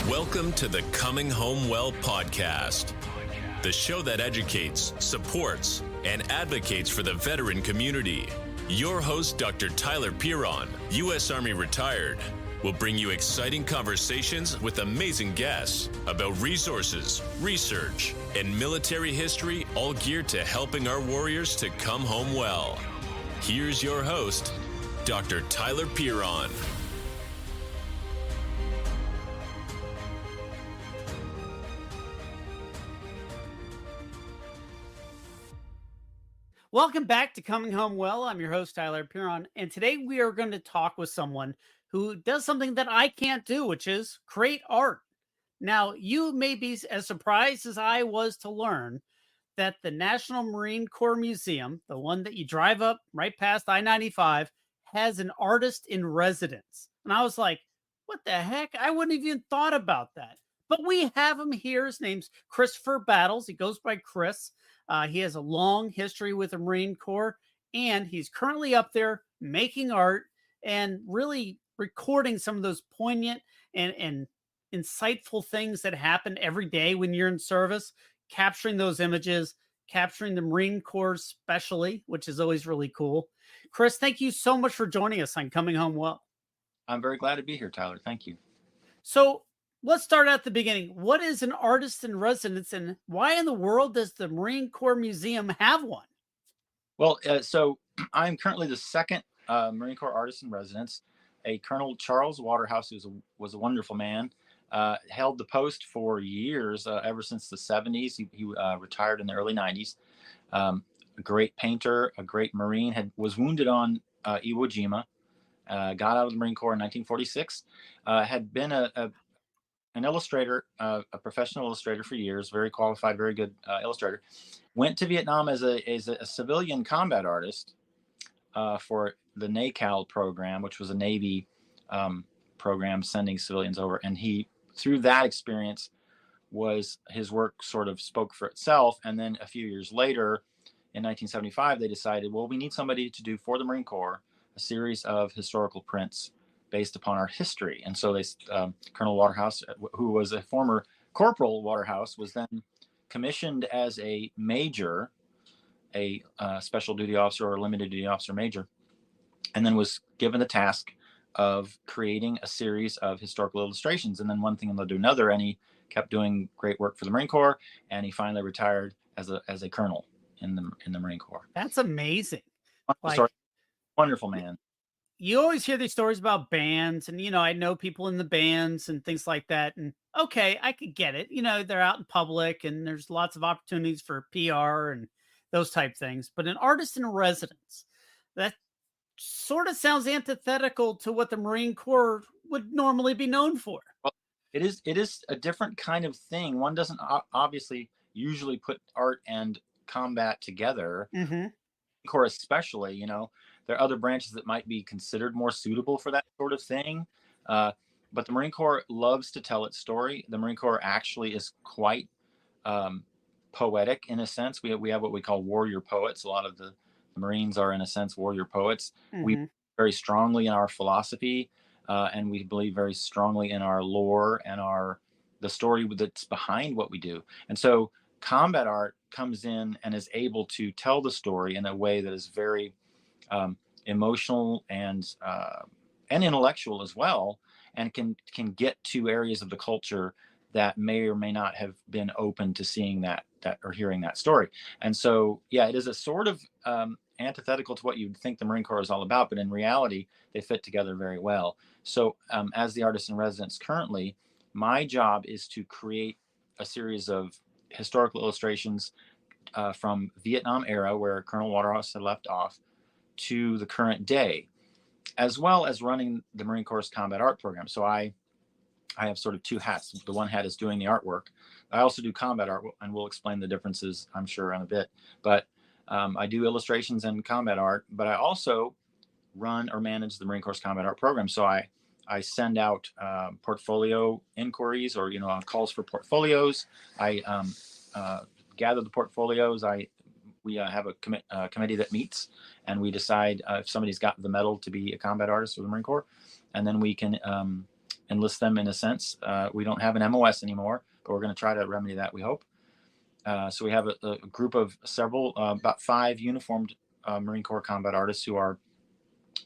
Welcome to the Coming Home Well podcast, the show that educates, supports, and advocates for the veteran community. Your host, Dr. Tyler Piron, U.S. Army retired, will bring you exciting conversations with amazing guests about resources, research, and military history, all geared to helping our warriors to come home well. Here's your host, Dr. Tyler Piron. Welcome back to Coming Home Well. I'm your host, Tyler Piron, and today we are going to talk with someone who does something that I can't do, which is create art. Now, you may be as surprised as I was to learn that the National Marine Corps Museum, the one that you drive up right past I-95, has an artist in residence. And I was like, what the heck? I wouldn't have even thought about that. But we have him here. His name's Kris Battles. He goes by Kris. He has a long history with the Marine Corps, and he's currently up there making art and really recording some of those poignant and insightful things that happen every day when you're in service, capturing those images, capturing the Marine Corps especially, which is always really cool. Kris, thank you so much for joining us on Coming Home Well. I'm very glad to be here, Tyler. Thank you. So let's start at the beginning. What is an artist in residence, and why in the world does the Marine Corps Museum have one? Well, so I'm currently the second Marine Corps artist in residence. A Colonel Charles Waterhouse, who was a wonderful man, held the post for years, ever since the 70s. He retired in the early 90s. A great painter, a great Marine, was wounded on Iwo Jima, got out of the Marine Corps in 1946, had been an illustrator, a professional illustrator for years, very qualified, very good illustrator. Went to Vietnam as a civilian combat artist for the NACAL program, which was a Navy program sending civilians over. And through that experience, his work sort of spoke for itself. And then a few years later, in 1975, they decided, well, we need somebody to do for the Marine Corps a series of historical prints based upon our history. And so Colonel Waterhouse, who was a former Corporal Waterhouse, was then commissioned as a major, a special duty officer or limited duty officer major, and then was given the task of creating a series of historical illustrations. And then one thing led to another, and he kept doing great work for the Marine Corps, and he finally retired as a colonel in the Marine Corps. That's amazing. Wonderful man. You always hear these stories about bands, and, I know people in the bands and things like that. And okay, I could get it. They're out in public and there's lots of opportunities for PR and those type things. But an artist in residence, that sort of sounds antithetical to what the Marine Corps would normally be known for. Well, it is a different kind of thing. One doesn't obviously usually put art and combat together. Mm-hmm. Corps especially, there are other branches that might be considered more suitable for that sort of thing. But the Marine Corps loves to tell its story. The Marine Corps actually is quite poetic in a sense. We have what we call warrior poets. A lot of the Marines are, in a sense, warrior poets. Mm-hmm. We believe very strongly in our philosophy, and we believe very strongly in our lore and the story that's behind what we do. And so combat art comes in and is able to tell the story in a way that is very emotional and intellectual as well, and can get to areas of the culture that may or may not have been open to seeing that or hearing that story. And so, yeah, it is a sort of antithetical to what you'd think the Marine Corps is all about, but in reality, they fit together very well. So as the artist in residence currently, my job is to create a series of historical illustrations from Vietnam era, where Colonel Waterhouse had left off, to the current day, as well as running the Marine Corps combat art program. So I have sort of two hats. The one hat is doing the artwork. I also do combat art, and we'll explain the differences, I'm sure, in a bit. But I do illustrations and combat art, but I also run or manage the Marine Corps combat art program. So I send out portfolio inquiries or calls for portfolios. I gather the portfolios. We have a committee that meets, and we decide if somebody's got the medal to be a combat artist for the Marine Corps, and then we can enlist them in a sense. We don't have an MOS anymore, but we're going to try to remedy that, we hope. So we have a group of several, about 5 uniformed Marine Corps combat artists who are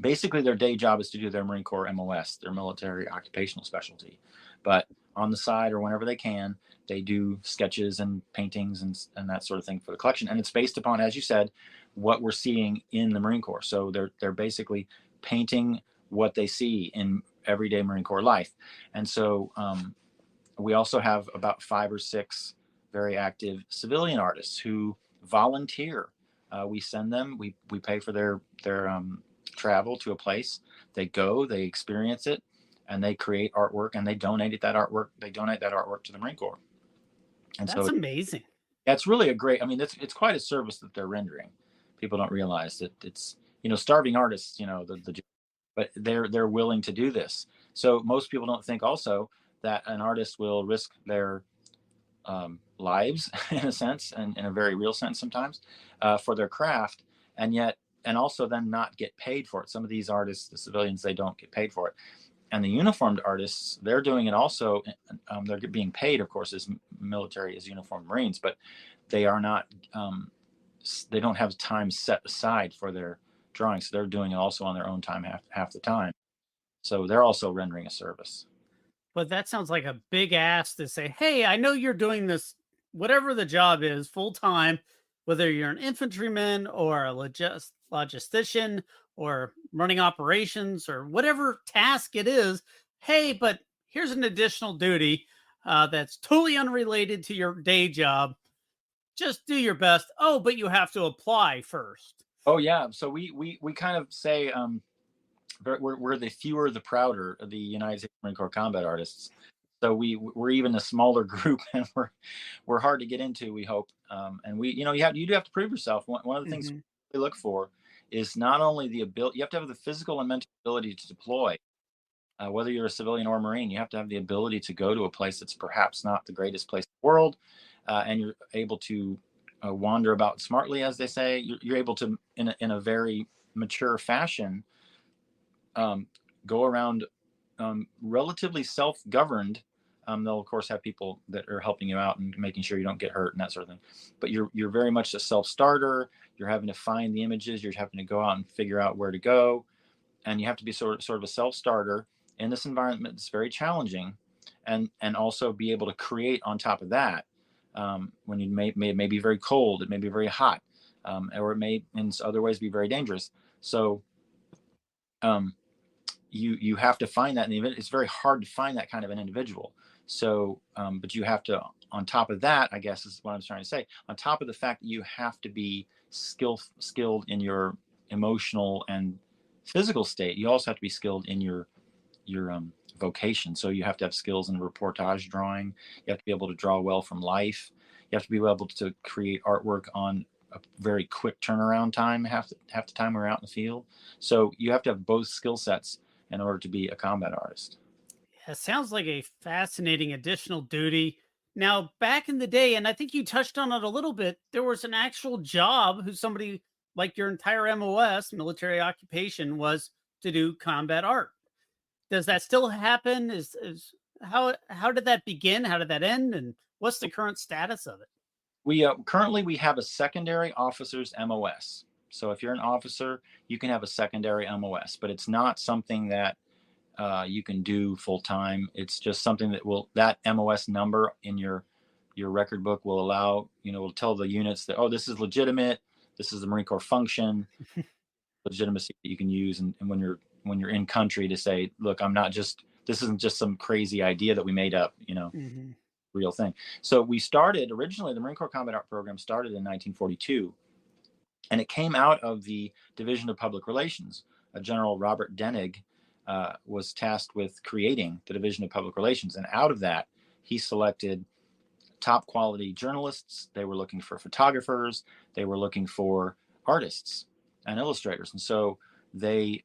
basically, their day job is to do their Marine Corps MOS, their military occupational specialty. But on the side or whenever they can, they do sketches and paintings and that sort of thing for the collection. And it's based upon, as you said, what we're seeing in the Marine Corps. So they're basically painting what they see in everyday Marine Corps life. And so we also have about 5 or 6 very active civilian artists who volunteer. We send them, we pay for their travel to a place. They go, they experience it, and they create artwork, and they donate that artwork to the Marine Corps. And that's amazing. That's really a great, I mean, it's quite a service that they're rendering. People don't realize that it's, starving artists, but they're willing to do this. So most people don't think also that an artist will risk their lives in a sense, and in a very real sense sometimes, for their craft, and also then not get paid for it. Some of these artists, the civilians, they don't get paid for it. And the uniformed artists, they're doing it also. They're being paid, of course, as military, as uniformed Marines, but they are not, they don't have time set aside for their drawing. So they're doing it also on their own time, half the time. So they're also rendering a service. But that sounds like a big ask to say, hey, I know you're doing this, whatever the job is, full time, whether you're an infantryman or a logistician or running operations or whatever task it is. Hey, but here's an additional duty that's totally unrelated to your day job. Just do your best. Oh, but you have to apply first. Oh, yeah. So we kind of say we're the fewer the prouder of the United States Marine Corps combat artists. So we're even a smaller group, and we're hard to get into, we hope. And you do have to prove yourself. One of the things we look for is not only the ability, you have to have the physical and mental ability to deploy. Whether you're a civilian or Marine, you have to have the ability to go to a place that's perhaps not the greatest place in the world, and you're able to wander about smartly, as they say. You're able to, in a very mature fashion, go around relatively self-governed. They'll of course have people that are helping you out and making sure you don't get hurt and that sort of thing. But you're very much a self-starter. You're having to find the images. You're having to go out and figure out where to go, and you have to be sort of a self-starter in this environment that's very challenging, and also be able to create on top of that. When you may be very cold, it may be very hot, or it may in other ways be very dangerous. So you have to find that in the event. It's very hard to find that kind of an individual. So, but you have to, on top of that, I guess is what I'm trying to say, on top of the fact that you have to be skilled in your emotional and physical state, you also have to be skilled in your vocation. So you have to have skills in reportage drawing. You have to be able to draw well from life. You have to be able to create artwork on a very quick turnaround time, half the time we're out in the field. So you have to have both skill sets in order to be a combat artist. Yeah, sounds like a fascinating additional duty. Now, back in the day, and I think you touched on it a little bit, there was an actual job who somebody like your entire MOS, military occupation, was to do combat art. Does that still happen? How did that begin? How did that end? And what's the current status of it? We currently have a secondary officer's MOS. So if you're an officer, you can have a secondary MOS, but it's not something that you can do full time. It's just something that MOS number in your record book will allow, will tell the units that, oh, this is legitimate. This is the Marine Corps function, legitimacy that you can use. And when you're in country, to say, look, this isn't just some crazy idea that we made up, real thing. So we started originally, the Marine Corps Combat Art Program started in 1942, and it came out of the Division of Public Relations. General Robert Denig was tasked with creating the Division of Public Relations, and out of that, he selected top quality journalists. They were looking for photographers. They were looking for artists and illustrators, and so they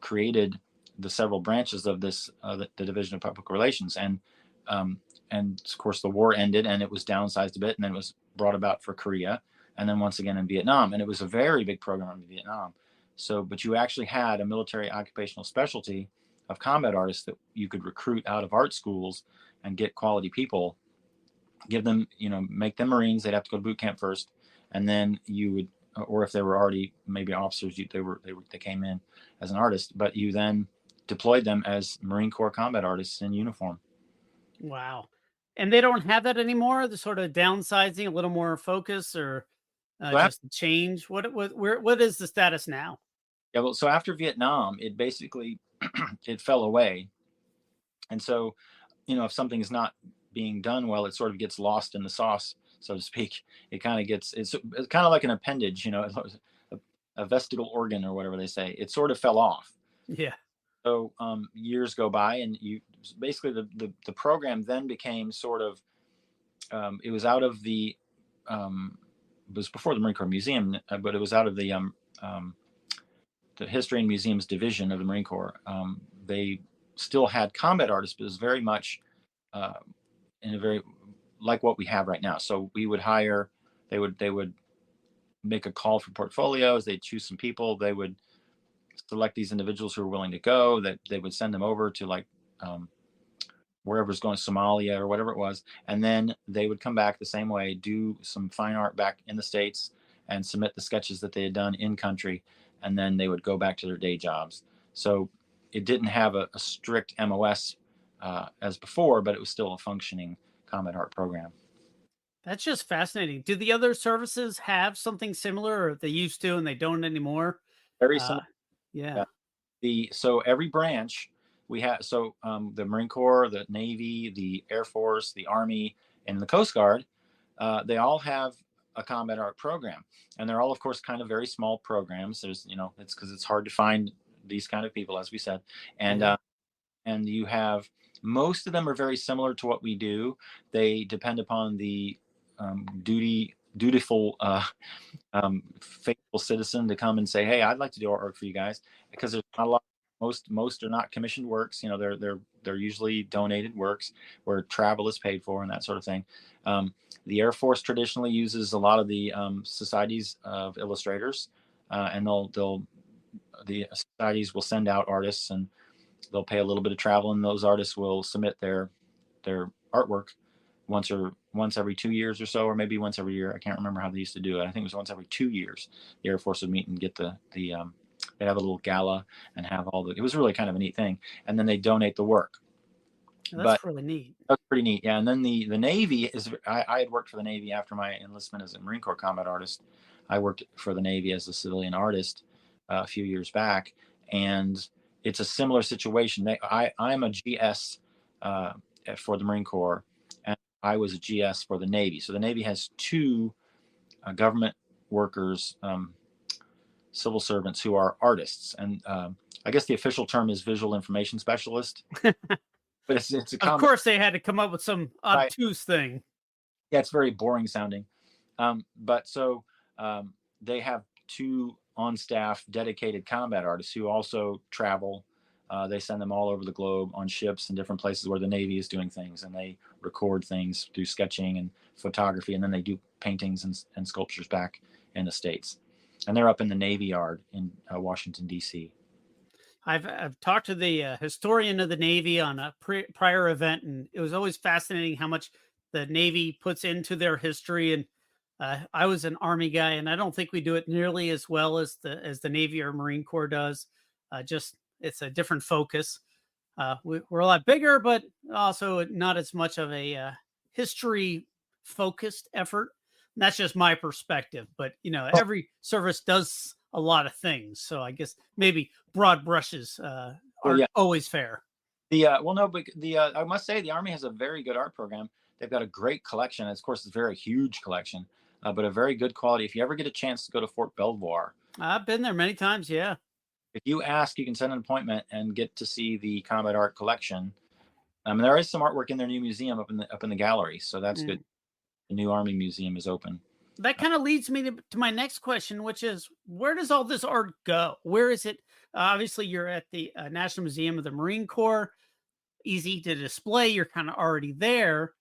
created the several branches of this, the Division of Public Relations, and of course the war ended and it was downsized a bit, and then it was brought about for Korea, and then once again in Vietnam, and it was a very big program in Vietnam. So, but you actually had a military occupational specialty of combat artists that you could recruit out of art schools and get quality people, give them, make them Marines. They'd have to go to boot camp first, and then you would, or if they were already maybe officers, they came in as an artist, but you then deployed them as Marine Corps combat artists in uniform. Wow. And they don't have that anymore. The sort of downsizing, a little more focus, or just change. What is the status now? Yeah, well, so after Vietnam, it basically it fell away, and so if something is not being done well, it sort of gets lost in the sauce, so to speak. It kind of gets it's kind of like an appendage, a vestigial organ or whatever they say. It sort of fell off. Yeah. So years go by, and you basically the program then became sort of it was out of the it was before the Marine Corps Museum, but it was out of the History and Museums Division of the Marine Corps. They still had combat artists, but it was very much in a very like what we have right now. So we would hire, they would make a call for portfolios. They'd choose some people. They would select these individuals who were willing to go. That they would send them over to like wherever's going, Somalia or whatever it was, and then they would come back the same way, do some fine art back in the States, and submit the sketches that they had done in country, and then they would go back to their day jobs. So it didn't have a strict MOS as before, but it was still a functioning combat art program. That's just fascinating. Do the other services have something similar, or they used to and they don't anymore? Very similar. Yeah. So every branch we have, so the Marine Corps, the Navy, the Air Force, the Army, and the Coast Guard, they all have a combat art program, and they're all, of course, kind of very small programs. There's, it's because it's hard to find these kind of people, as we said, and and you have, most of them are very similar to what we do. They depend upon the dutiful, faithful citizen to come and say, "Hey, I'd like to do artwork for you guys," because there's not a lot. Most are not commissioned works. They're usually donated works where travel is paid for and that sort of thing. The Air Force traditionally uses a lot of the societies of illustrators, and the societies will send out artists, and they'll pay a little bit of travel, and those artists will submit their artwork once every 2 years or so, or maybe once every year. I can't remember how they used to do it. I think it was once every 2 years. The Air Force would meet and get they'd have a little gala and have it was really kind of a neat thing. And then they donate the work. That's really neat. That's pretty neat. Yeah. And then the Navy I had worked for the Navy after my enlistment as a Marine Corps combat artist. I worked for the Navy as a civilian artist a few years back. And it's a similar situation. I'm a GS for the Marine Corps, and I was a GS for the Navy. So the Navy has two government workers, civil servants who are artists, and I guess the official term is visual information specialist. But it's a common, of course they had to come up with some obtuse thing. Yeah, it's very boring sounding. But so they have two on staff dedicated combat artists who also travel. They send them all over the globe on ships and different places where the Navy is doing things, and they record things, do sketching and photography, and then they do paintings and sculptures back in the States. And they're up in the Navy Yard in Washington, D.C. I've talked to the historian of the Navy on a prior event, and it was always fascinating how much the Navy puts into their history. And I was an Army guy, and I don't think we do it nearly as well as the Navy or Marine Corps does. Just it's a different focus. We're a lot bigger, but also not as much of a history focused effort. And that's just my perspective, but every service does a lot of things. So I guess maybe broad brushes aren't always fair. I must say the Army has a very good art program. They've got a great collection. Of course, it's a very huge collection, but a very good quality. If you ever get a chance to go to Fort Belvoir, I've been there many times. Yeah. If you ask, you can send an appointment and get to see the combat art collection. There is some artwork in their new museum up in the gallery, so that's good. The new Army Museum is open. That kind of leads me to my next question, which is, where does all this art go? Where is it? Obviously, you're at the National Museum of the Marine Corps. Easy to display. You're kind of already there.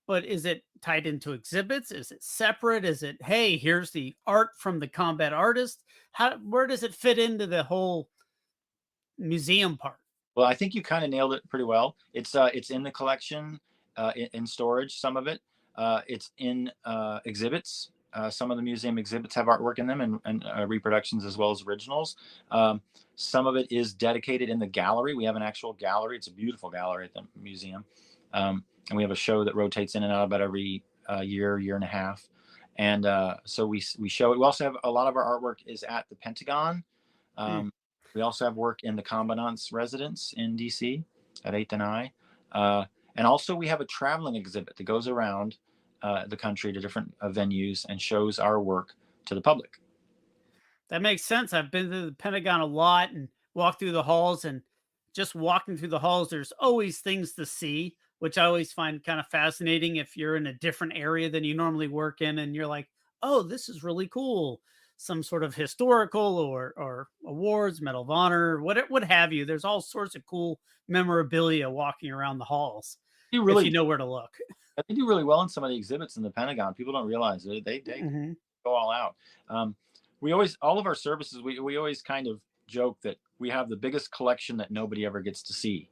But is it tied into exhibits? Is it separate? Is it, hey, here's the art from the combat artist? Where does it fit into the whole museum part? Well, I think you kind of nailed it pretty well. It's in the collection, in storage, some of it. It's in exhibits. Some of the museum exhibits have artwork in them, and reproductions as well as originals. Some of it is dedicated in the gallery. We have an actual gallery. It's a beautiful gallery at the museum. And we have a show that rotates in and out about every year and a half. And so we show it. We also have a lot of our artwork is at the Pentagon. We also have work in the Commandant's residence in DC at 8th and I. And also we have a traveling exhibit that goes around the country to different venues and shows our work to the public. That makes sense. I've been to the Pentagon a lot and walked through the halls, and just walking through the halls, there's always things to see, which I always find kind of fascinating if you're in a different area than you normally work in and you're like, oh, this is really cool. Some sort of historical or awards, Medal of Honor, what have you. There's all sorts of cool memorabilia walking around the halls if you know where to look. They do really well in some of the exhibits in the Pentagon. People don't realize it. They go all out. We always, all of our services, we always kind of joke that we have the biggest collection that nobody ever gets to see.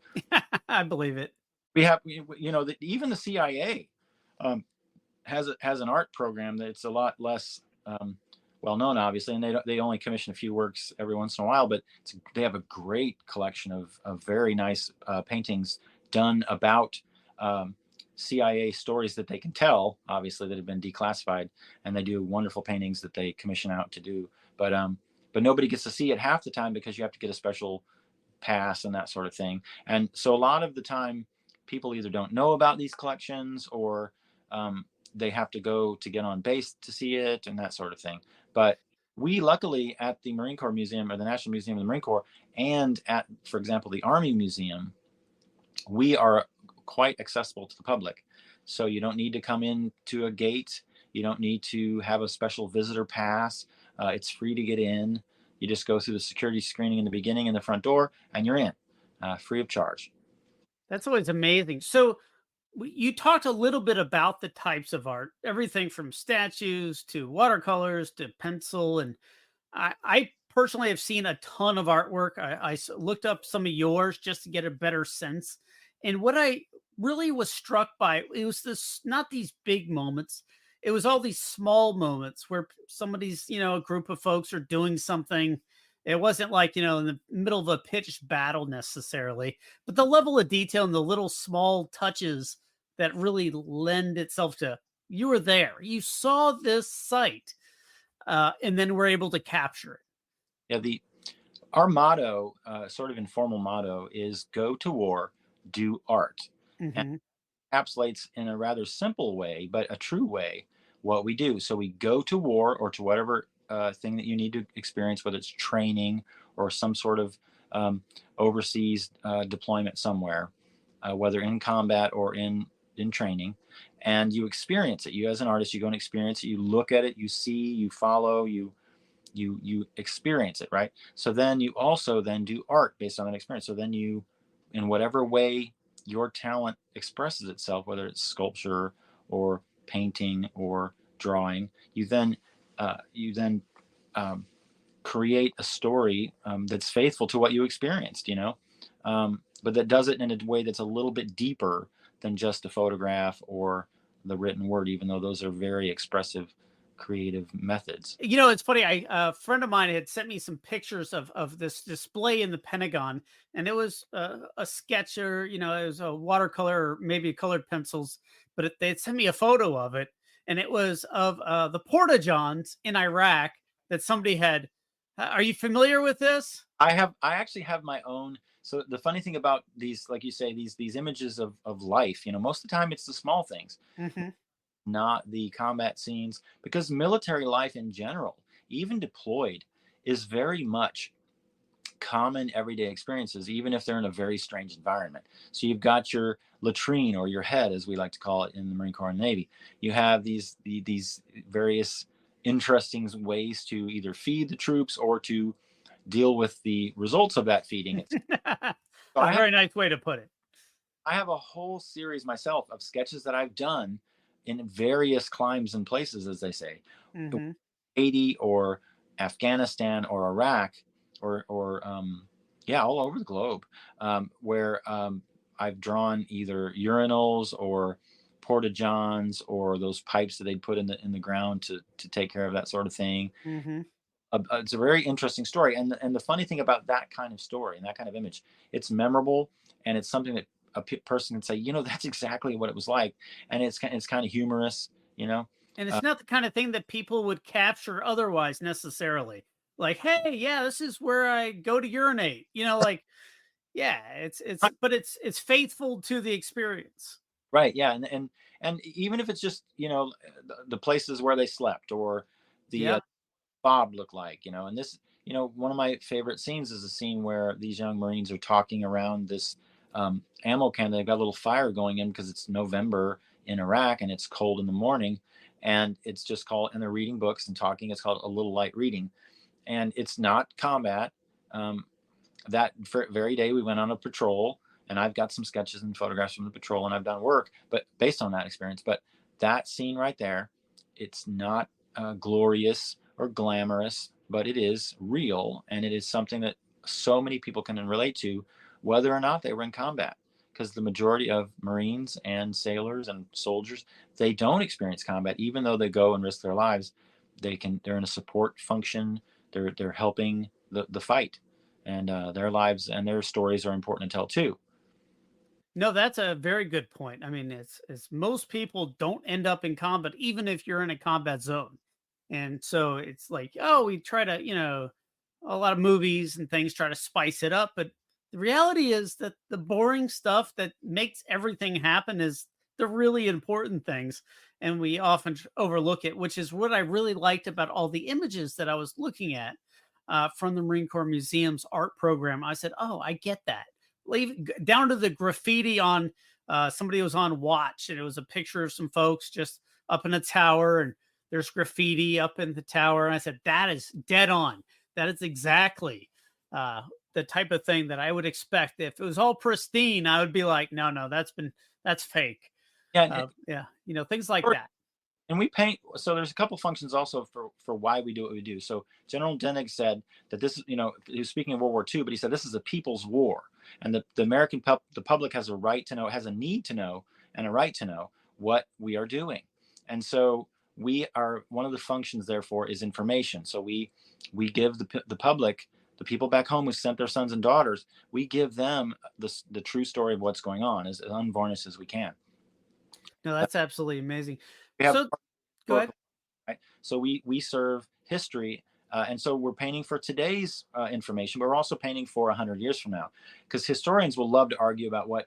I believe it. We have, that even the CIA has an art program that's a lot less well known, obviously, and they only commission a few works every once in a while, but they have a great collection of very nice paintings done about CIA stories that they can tell, obviously, that have been declassified, and they do wonderful paintings that they commission out to do. But nobody gets to see it half the time because you have to get a special pass and that sort of thing. And so a lot of the time, people either don't know about these collections or they have to go to get on base to see it and that sort of thing. But we luckily at the Marine Corps Museum or the National Museum of the Marine Corps and at, for example, the Army Museum, we are quite accessible to the public. So you don't need to come in to a gate. You don't need to have a special visitor pass. It's free to get in. You just go through the security screening in the beginning in the front door and you're in, free of charge. That's always amazing. So you talked a little bit about the types of art, everything from statues to watercolors to pencil. And I personally have seen a ton of artwork. I looked up some of yours just to get a better sense. And what I really was struck by, it was not these big moments. It was all these small moments where somebody's, a group of folks are doing something. It wasn't like, in the middle of a pitched battle necessarily, but the level of detail and the little small touches that really lend itself to, you were there, you saw this site, and then we're able to capture it. Yeah. Our motto, sort of informal motto, is go to war, do art. And encapsulates in a rather simple way, but a true way, what we do. So we go to war or to whatever thing that you need to experience, whether it's training or some sort of overseas deployment somewhere, whether in combat or in training, and you experience it. You, as an artist, you go and experience it. You look at it, you see, you follow, you experience it, right? So then you also then do art based on that experience. So then you, in whatever way your talent expresses itself, whether it's sculpture or painting or drawing, you then create a story that's faithful to what you experienced, but that does it in a way that's a little bit deeper than just a photograph or the written word, even though those are very expressive, creative methods. It's funny. A friend of mine had sent me some pictures of this display in the Pentagon, and it was a sketch, or it was a watercolor or maybe colored pencils, but they had sent me a photo of it, and it was of the porta-johns in Iraq that somebody had. Are you familiar with this? I actually have my own. So the funny thing about these, like you say, these images of life, most of the time it's the small things. Not the combat scenes, because military life in general, even deployed, is very much common everyday experiences, even if they're in a very strange environment. So you've got your latrine, or your head, as we like to call it in the Marine Corps and Navy. You have these various interesting ways to either feed the troops or to deal with the results of that feeding. A very nice way to put it. I have a whole series myself of sketches that I've done in various climes and places, as they say, Haiti or Afghanistan or Iraq or Yeah, all over the globe, where I've drawn either urinals or porta johns or those pipes that they'd put in the ground to take care of that sort of thing. Hmm. It's a very interesting story, and the funny thing about that kind of story and that kind of image, it's memorable, and it's something that a person can say, that's exactly what it was like, and it's kind of humorous, you know. And Uh, it's not the kind of thing that people would capture otherwise necessarily. Like, hey, yeah, this is where I go to urinate. Like, yeah, but it's faithful to the experience. right, yeah, and even if it's just the places where they slept or the Yeah. Bob look like, and this, one of my favorite scenes is a scene where these young Marines are talking around this ammo can. They've got a little fire going in because it's November in Iraq and it's cold in the morning. And it's just called, and they're reading books and talking. It's called A Little Light Reading. And it's not combat. Um, that very day we went on a patrol, and I've got some sketches and photographs from the patrol, and I've done work, but based on that experience. But that scene right there, it's not glorious or glamorous, but it is real, and it is something that so many people can relate to, whether or not they were in combat. Because the majority of Marines and sailors and soldiers, they don't experience combat, even though they go and risk their lives. They're in a support function. They're helping the fight, and their lives and their stories are important to tell too. No, that's a very good point. I mean, it's most people don't end up in combat, even if you're in a combat zone. And so it's like, oh, we try to, a lot of movies and things try to spice it up. But the reality is that the boring stuff that makes everything happen is the really important things. And we often overlook it, which is what I really liked about all the images that I was looking at from the Marine Corps Museum's art program. I said, oh, I get that down to the graffiti on somebody was on watch, and it was a picture of some folks just up in a tower, and there's graffiti up in the tower. And I said, that is dead on. That is exactly the type of thing that I would expect. If it was all pristine, I would be like, no, that's fake. Yeah, Yeah, things like that. and we paint. So there's a couple functions also for why we do what we do. So General Denig said that this is, he was speaking of World War II, but he said this is a people's war, and the American the public has a right to know, has a need to know, and a right to know what we are doing. And so we are, one of the functions therefore is information. So we give the public, the people back home who sent their sons and daughters, we give them the true story of what's going on as unvarnished as we can. No, that's absolutely amazing. We have So go ahead. right? So we serve history, and so we're painting for today's information, but we're also painting for 100 years from now, because historians will love to argue about what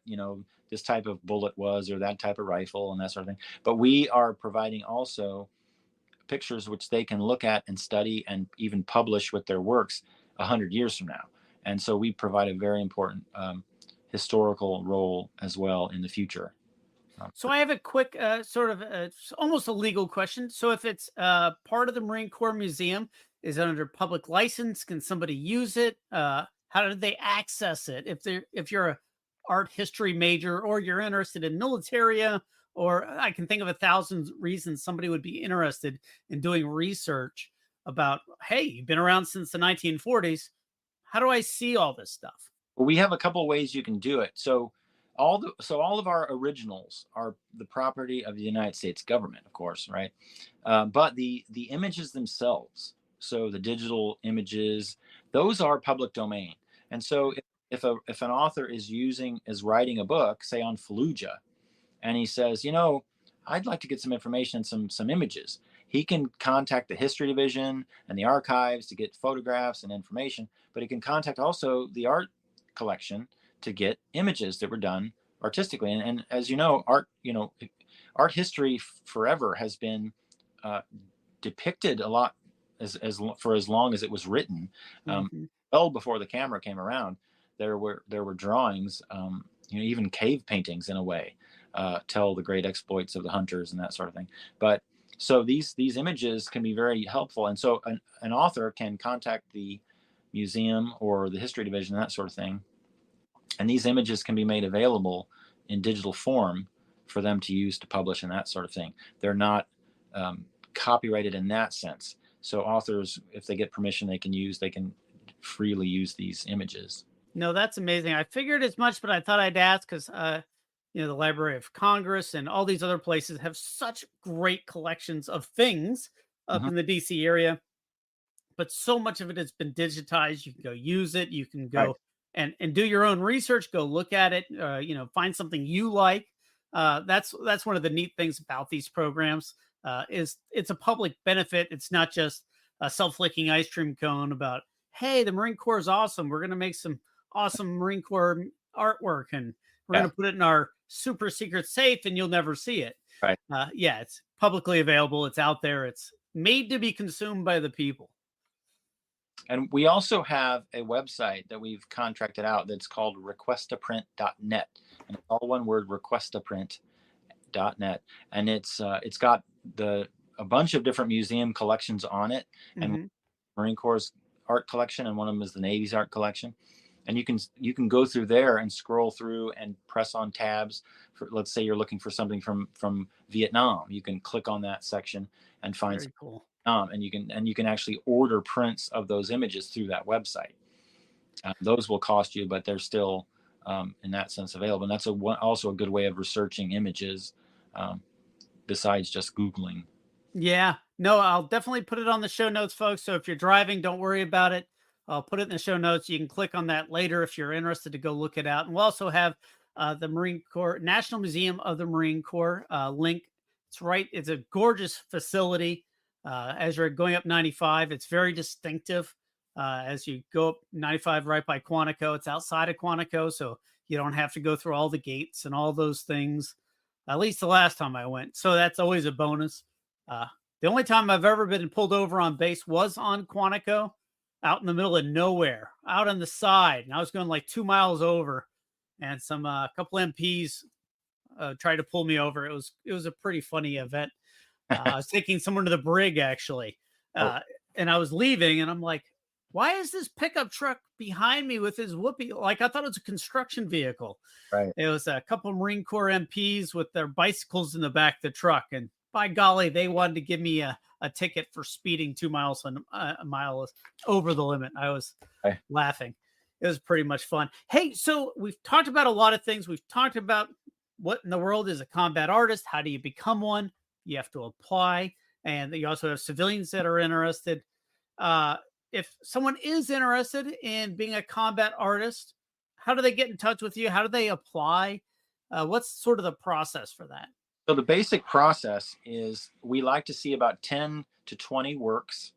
this type of bullet was or that type of rifle and that sort of thing. But we are providing also pictures which they can look at and study and even publish with their works 100 years from now. And so we provide a very important historical role as well in the future. So I have a quick sort of almost a legal question. So if it's part of the Marine Corps Museum, is it under public license? Can somebody use it? How do they access it? If you're a art history major, or you're interested in militaria, or I can think of 1,000 reasons somebody would be interested in doing research about, hey, you've been around since the 1940s. How do I see all this stuff? Well, we have a couple ways you can do it. So all of our originals are the property of the United States government, of course, right? But the images themselves, so the digital images, those are public domain. And so if an author is writing a book, say on Fallujah, and he says, I'd like to get some information and some images, he can contact the history division and the archives to get photographs and information, but he can contact also the art collection to get images that were done artistically. And as you know, art history forever has been depicted a lot for as long as it was written. Mm-hmm. Well before the camera came around, there were drawings, even cave paintings in a way, tell the great exploits of the hunters and that sort of thing. But so these images can be very helpful. And so an author can contact the museum or the history division, that sort of thing, and these images can be made available in digital form for them to use to publish and that sort of thing. They're not copyrighted in that sense. So authors, if they get permission, they can freely use these images. No, that's amazing. I figured as much, but I thought I'd ask because, the Library of Congress and all these other places have such great collections of things up Mhm. in the DC area, but so much of it has been digitized. You can go use it. You can Right. go and do your own research. Go look at it. Find something you like. That's one of the neat things about these programs. Is it's a public benefit. It's not just a self-licking ice cream cone about, hey, the Marine Corps is awesome. We're going to make some awesome Marine Corps artwork, and we're going Yeah. to put it in our super secret safe, and you'll never see it. Right. Yeah, it's publicly available. It's out there. It's made to be consumed by the people. And we also have a website that we've contracted out that's called requestaprint.net. And it's all one word, requestaprint.net. And it's got a bunch of different museum collections on it. And Mhm. Marine Corps' art collection, and one of them is the Navy's art collection. And you can go through there and scroll through and press on tabs for, let's say you're looking for something from Vietnam. You can click on that section and find Very cool. and you can actually order prints of those images through that website. Those will cost you, but they're still in that sense available. And that's also a good way of researching images um, besides just Googling. Yeah. No, I'll definitely put it on the show notes, folks. So if you're driving, don't worry about it. I'll put it in the show notes. You can click on that later if you're interested to go look it out. And we'll also have the Marine Corps National Museum of the Marine Corps link. It's right. It's a gorgeous facility. As you're going up 95, it's very distinctive. As you go up 95 right by Quantico, it's outside of Quantico, so you don't have to go through all the gates and all those things. At least the last time I went. So that's always a bonus. Uh, the only time I've ever been pulled over on base was on Quantico, out in the middle of nowhere, out on the side. And I was going like 2 miles over, and some couple MPs tried to pull me over. It was a pretty funny event. I was taking someone to the brig actually, Oh, uh, and I was leaving, and I'm like, "Why is this pickup truck behind me with his whoopee?" Like I thought it was a construction vehicle. right. It was a couple Marine Corps MPs with their bicycles in the back of the truck, and by golly, they wanted to give me a ticket for speeding 2 miles a mile over the limit. I was Right. laughing. It was pretty much fun. Hey, so we've talked about a lot of things. We've talked about what in the world is a combat artist. How do you become one? You have to apply, and you also have civilians that are interested. Uh, if someone is interested in being a combat artist, how do they get in touch with you? How do they apply? What's sort of the process for that? So the basic process is we like to see about 10 to 20 works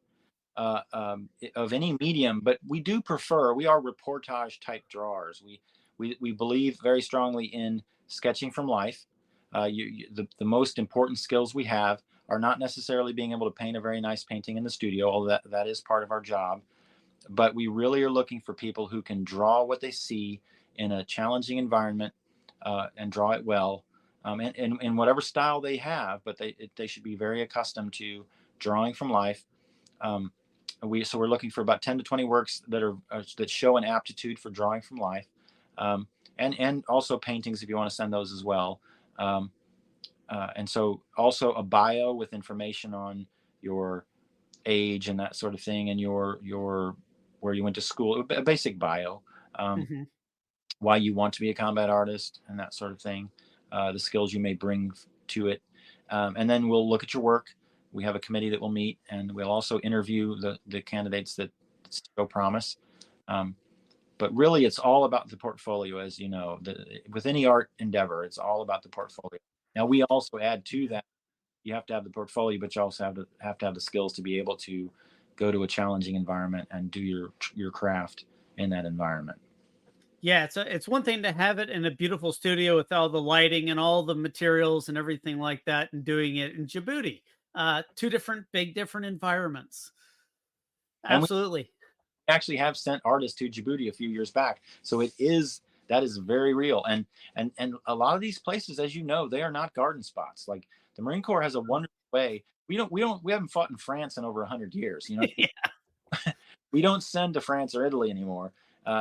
of any medium, but we are reportage type drawers. We believe very strongly in sketching from life. The most important skills we have are not necessarily being able to paint a very nice painting in the studio, although that is part of our job. But we really are looking for people who can draw what they see in a challenging environment and draw it well, and in whatever style they have. But they should be very accustomed to drawing from life. Um, we're looking for about 10 to 20 works that show an aptitude for drawing from life, and also paintings if you want to send those as well. Um, and so also a bio with information on your age and that sort of thing, and your where you went to school, a basic bio, um, Mhm. why you want to be a combat artist and that sort of thing, the skills you may bring to it, and then we'll look at your work. We have a committee that will meet, and we'll also interview the candidates that show promise. Um, but really, it's all about the portfolio, as you know. With any art endeavor, it's all about the portfolio. Now, we also add to that, you have to have the portfolio, but you also have the skills to be able to go to a challenging environment and do your craft in that environment. Yeah, it's one thing to have it in a beautiful studio with all the lighting and all the materials and everything like that, and doing it in Djibouti. Two different environments. And we Absolutely. actually have sent artists to Djibouti a few years back, so that is very real. And a lot of these places, as you know, they are not garden spots. Like the Marine Corps has a wonderful way. We haven't fought in France in over 100 years. We don't send to France or Italy anymore.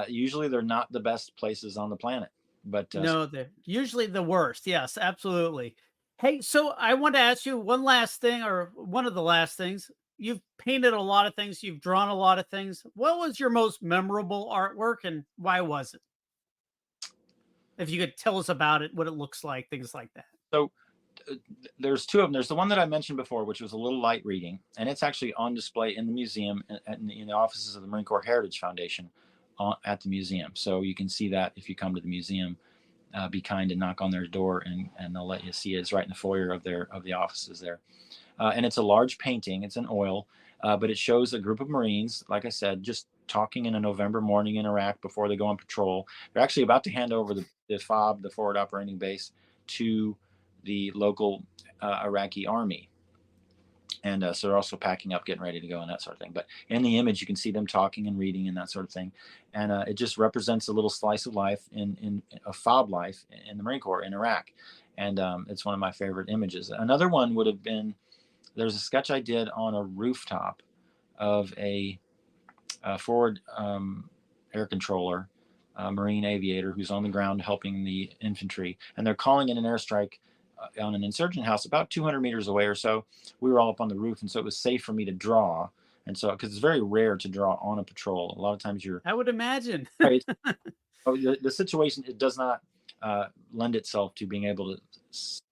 Usually, they're not the best places on the planet. But No, they're usually the worst. Yes, absolutely. Hey, so I want to ask you one last thing, or one of the last things. you've painted a lot of things, you've drawn a lot of things. What was your most memorable artwork, and why was it? If you could tell us about it, what it looks like, things like that. So there's two of them. There's the one that I mentioned before, which was a little light reading, and it's actually on display in the museum in the offices of the Marine Corps Heritage Foundation at the museum. So you can see that if you come to the museum. Be kind and knock on their door, and they'll let you see it. It's right in the foyer of the offices there. And it's a large painting. It's in oil, but it shows a group of Marines, like I said, just talking in a November morning in Iraq before they go on patrol. They're actually about to hand over the FOB, the forward operating base, to the local Iraqi army. And so they're also packing up, getting ready to go, and that sort of thing. But in the image, you can see them talking and reading and that sort of thing. And it just represents a little slice of life in a FOB life in the Marine Corps in Iraq. And it's one of my favorite images. Another one would have been, there's a sketch I did on a rooftop of a forward air controller, Marine aviator who's on the ground helping the infantry. And they're calling in an airstrike on an insurgent house about 200 meters away or so. We were all up on the roof, and so it was safe for me to draw. And so, because it's very rare to draw on a patrol, a lot of times I would imagine. right. The situation, it does not lend itself to being able to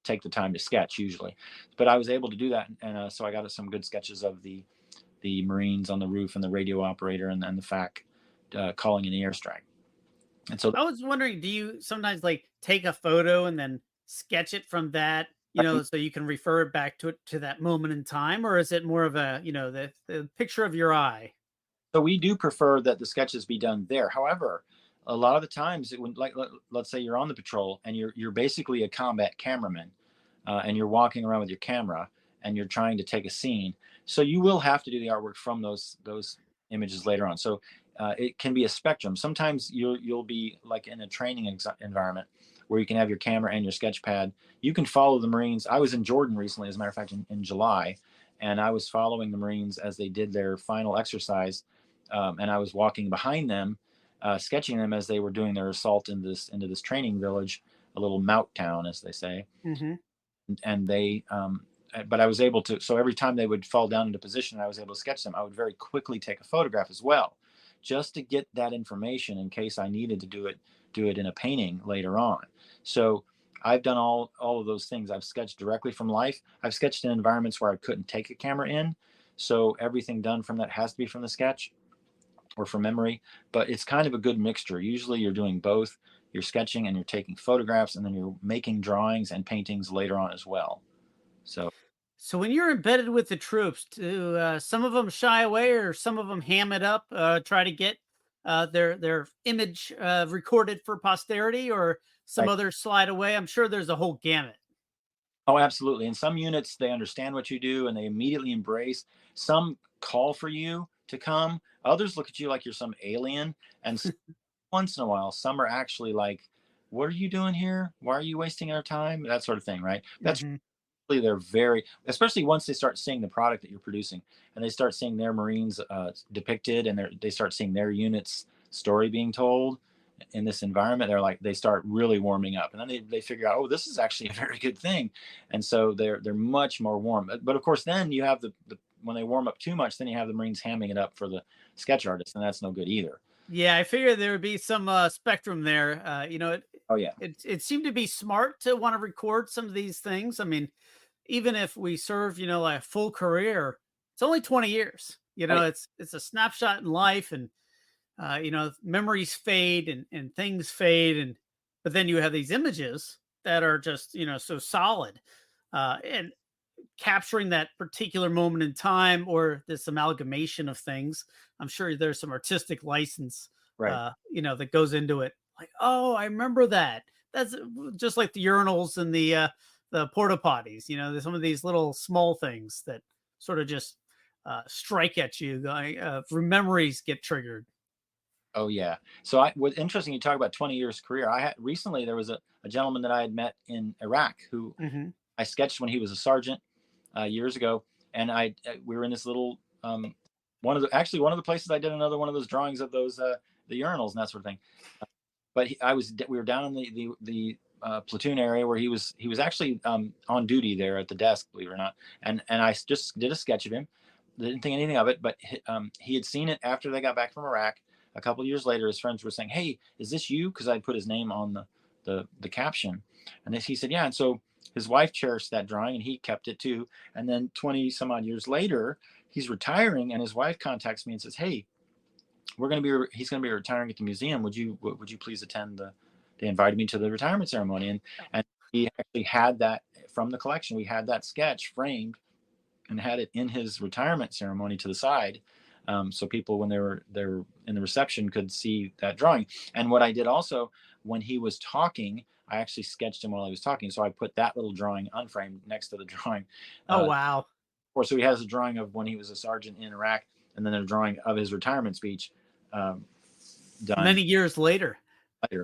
take the time to sketch usually, but I was able to do that, and so I got some good sketches of the Marines on the roof and the radio operator and the FAC calling in the airstrike. And so I was wondering, do you sometimes like take a photo and then sketch it from that, so you can refer it back to that moment in time, or is it more of a, the picture of your eye? So we do prefer that the sketches be done there. However, a lot of the times it would, like, let's say you're on the patrol and you're basically a combat cameraman, and you're walking around with your camera and you're trying to take a scene. So you will have to do the artwork from those images later on. So it can be a spectrum. Sometimes you'll be like in a training environment where you can have your camera and your sketch pad. You can follow the Marines. I was in Jordan recently, as a matter of fact, in July, and I was following the Marines as they did their final exercise, and I was walking behind them, sketching them as they were doing their assault into this training village, a little mout town, as they say. Mm-hmm. And they, but I was able to. So every time they would fall down into position, I was able to sketch them. I would very quickly take a photograph as well, just to get that information in case I needed to do it in a painting later on. So I've done all of those things. I've sketched directly from life. I've sketched in environments where I couldn't take a camera in. So everything done from that has to be from the sketch or from memory, but it's kind of a good mixture. Usually you're doing both. You're sketching and you're taking photographs, and then you're making drawings and paintings later on as well. So when you're embedded with the troops, do some of them shy away, or some of them ham it up, try to get their image recorded for posterity, or some others slide away? I'm sure there's a whole gamut. Oh, absolutely. In some units, they understand what you do and they immediately embrace. Some call for you to come. Others look at you like you're some alien. And once in a while, some are actually like, what are you doing here? Why are you wasting our time? That sort of thing, right? That's really, they're very, especially once they start seeing the product that you're producing and they start seeing their Marines depicted, and they start seeing their unit's story being told in this environment. They start really warming up, and then they figure out, oh, this is actually a very good thing. And so they're much more warm. But of course, then you have the when they warm up too much, then you have the Marines hamming it up for the sketch artist, and that's no good either. Yeah, I figured there would be some spectrum there. Oh yeah, it seemed to be smart to want to record some of these things. I mean, even if we serve, a full career, it's only 20 years. Right. It's a snapshot in life, and memories fade and things fade, but then you have these images that are just, so solid, and capturing that particular moment in time, or this amalgamation of things. I'm sure there's some artistic license, right. that goes into it. Like, oh, I remember that. That's just like the urinals and the porta potties. There's some of these little small things that sort of just strike at you. Memories get triggered. Oh yeah. So what's interesting, you talk about 20 years career. I had recently, there was a gentleman that I had met in Iraq who I sketched when he was a sergeant years ago. And we were in this little, one of the places I did another one of those drawings of those, the urinals and that sort of thing. But we were down in the platoon area where he was actually on duty there at the desk, believe it or not. And I just did a sketch of him. didn't think anything of it, but he had seen it after they got back from Iraq. A couple of years later, his friends were saying, "Hey, is this you?" Because I put his name on the caption, and he said, "Yeah." And so his wife cherished that drawing, and he kept it too. And then 20 some odd years later, he's retiring, and his wife contacts me and says, "Hey, he's going to be retiring at the museum. Would you please attend they invited me to the retirement ceremony." And he actually had that from the collection. We had that sketch framed and had it in his retirement ceremony to the side. So people, when they were in the reception, could see that drawing. And what I did also, when he was talking, I actually sketched him while he was talking. So I put that little drawing unframed next to the drawing. Oh, wow. So he has a drawing of when he was a sergeant in Iraq, and then a drawing of his retirement speech done many years later.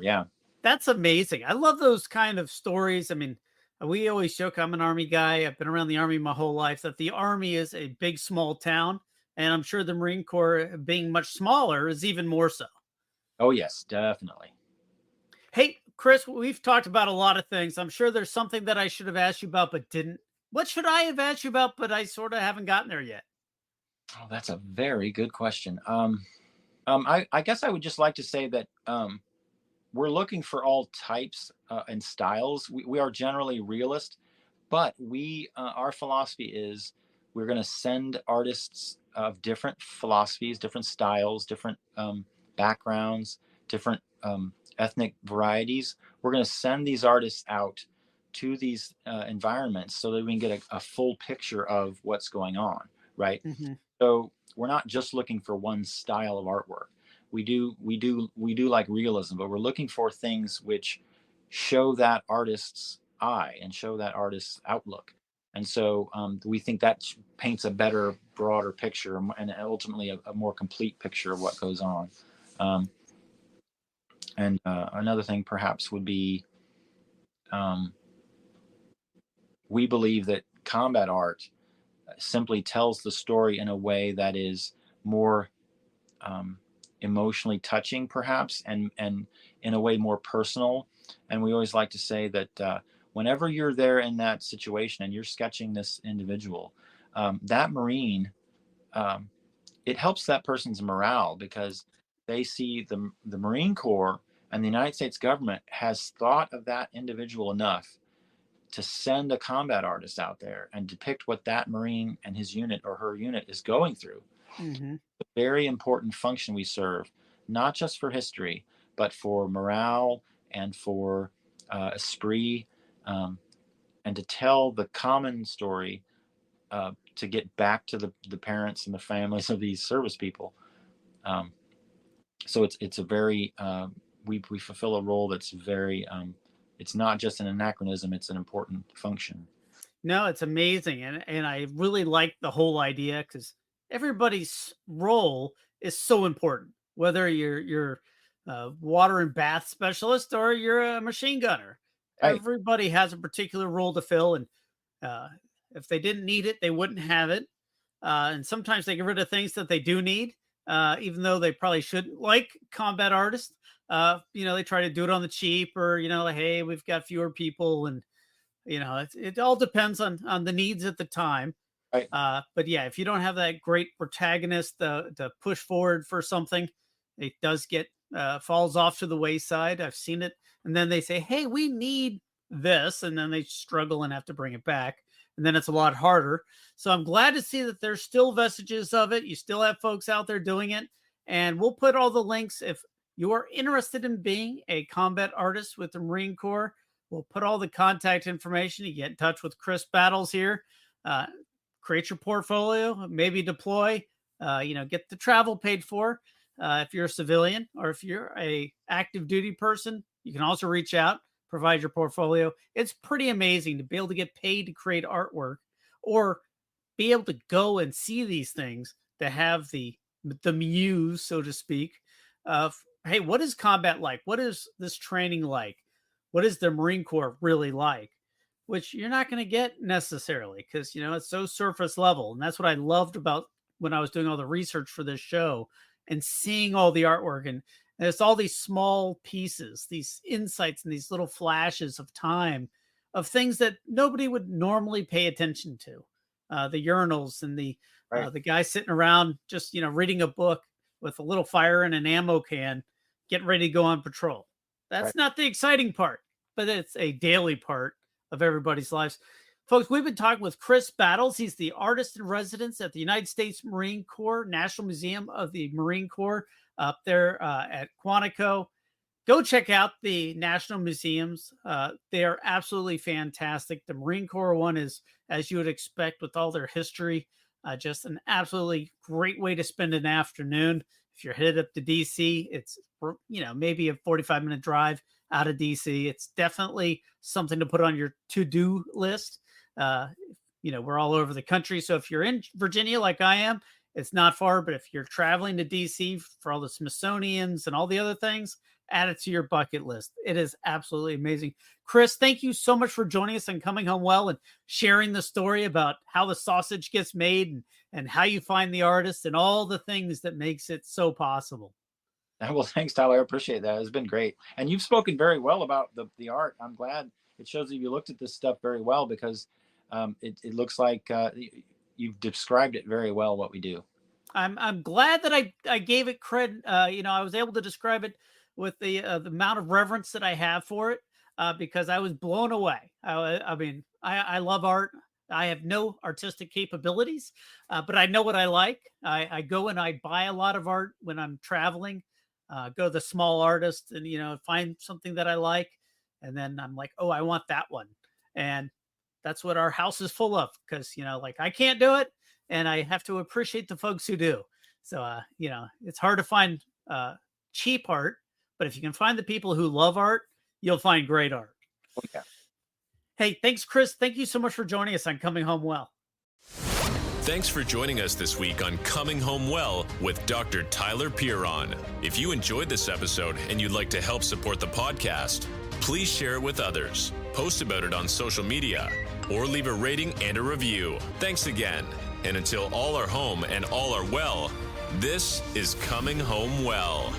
Yeah. That's amazing. I love those kind of stories. I mean, we always joke, I'm an Army guy. I've been around the Army my whole life, that the Army is a big, small town. And I'm sure the Marine Corps, being much smaller, is even more so. Oh, yes, definitely. Hey, Kris, we've talked about a lot of things. I'm sure there's something that I should have asked you about, but didn't. What should I have asked you about, but I sort of haven't gotten there yet? Oh, that's a very good question. I guess I would just like to say that we're looking for all types and styles. We are generally realist, but our philosophy is we're going to send artists of different philosophies, different styles, different backgrounds, different ethnic varieties. We're going to send these artists out to these environments so that we can get a full picture of what's going on, right? Mm-hmm. So we're not just looking for one style of artwork. We do like realism, but we're looking for things which show that artist's eye and show that artist's outlook. And so we think that paints a better, broader picture, and ultimately a more complete picture of what goes on. And another thing perhaps would be, we believe that combat art simply tells the story in a way that is more emotionally touching, perhaps, and in a way more personal. And we always like to say that whenever you're there in that situation and you're sketching this individual, that Marine, it helps that person's morale, because they see the Marine Corps and the United States government has thought of that individual enough to send a combat artist out there and depict what that Marine and his unit or her unit is going through. Mm-hmm. A very important function we serve, not just for history, but for morale and for esprit, and to tell the common story, to get back to the parents and the families of these service people. So it's a very, we fulfill a role that's very, it's not just an anachronism, it's an important function. No, it's amazing. And I really like the whole idea, because everybody's role is so important, whether you're a water and bath specialist or you're a machine gunner. Right. Everybody has a particular role to fill. And if they didn't need it, they wouldn't have it. And sometimes they get rid of things that they do need, even though they probably shouldn't, like combat artists. They try to do it on the cheap, or, like, hey, we've got fewer people, and it all depends on the needs at the time. Right. But yeah, if you don't have that great protagonist to push forward for something, it does get falls off to the wayside. I've seen it. And then they say, hey, we need this, and then they struggle and have to bring it back, and then it's a lot harder. So I'm glad to see that there's still vestiges of it. You still have folks out there doing it, and we'll put all the links. If you are interested in being a combat artist with the Marine Corps, we'll put all the contact information. You get in touch with Kris Battles here, create your portfolio, maybe deploy, get the travel paid for. If you're a civilian, or if you're a active duty person, you can also reach out, provide your portfolio. It's pretty amazing to be able to get paid to create artwork, or be able to go and see these things, to have the muse, so to speak, of, hey, what is combat like? What is this training like? What is the Marine Corps really like? Which you're not going to get necessarily, because, it's so surface level. And that's what I loved about when I was doing all the research for this show and seeing all the artwork. And it's all these small pieces, these insights, and these little flashes of time of things that nobody would normally pay attention to. The urinals and the Right. The guy sitting around just, reading a book with a little fire and an ammo can, getting ready to go on patrol. That's Right. not the exciting part, but it's a daily part of everybody's lives. Folks, we've been talking with Kris Battles. He's the artist in residence at the United States Marine Corps National Museum of the Marine Corps up there at Quantico. Go check out the national museums. They are absolutely fantastic. The Marine Corps one is, as you would expect, with all their history, just an absolutely great way to spend an afternoon. If you're headed up to DC, it's, maybe a 45-minute drive out of DC. It's definitely something to put on your to-do list. We're all over the country. So if you're in Virginia, like I am, it's not far, but if you're traveling to DC for all the Smithsonian's and all the other things, add it to your bucket list. It is absolutely amazing. Kris, thank you so much for joining us on Coming Home Well and sharing the story about how the sausage gets made and how you find the artist and all the things that makes it so possible. Well, thanks, Tyler. I appreciate that. It's been great. And you've spoken very well about the art. I'm glad. It shows that you looked at this stuff very well, because it looks like you've described it very well, what we do. I'm glad that I gave it credit. I was able to describe it with the amount of reverence that I have for it, because I was blown away. I love art. I have no artistic capabilities, but I know what I like. I go and I buy a lot of art when I'm traveling. Go to the small artist and find something that I like, and then I'm like, oh, I want that one. And that's what our house is full of, because I can't do it, and I have to appreciate the folks who do. So it's hard to find cheap art, but if you can find the people who love art, you'll find great art. Okay. Hey, thanks, Kris. Thank you so much for joining us on Coming Home Well. Thanks for joining us this week on Coming Home Well with Dr. Tyler Piron. If you enjoyed this episode and you'd like to help support the podcast, please share it with others, post about it on social media, or leave a rating and a review. Thanks again. And until all are home and all are well, this is Coming Home Well.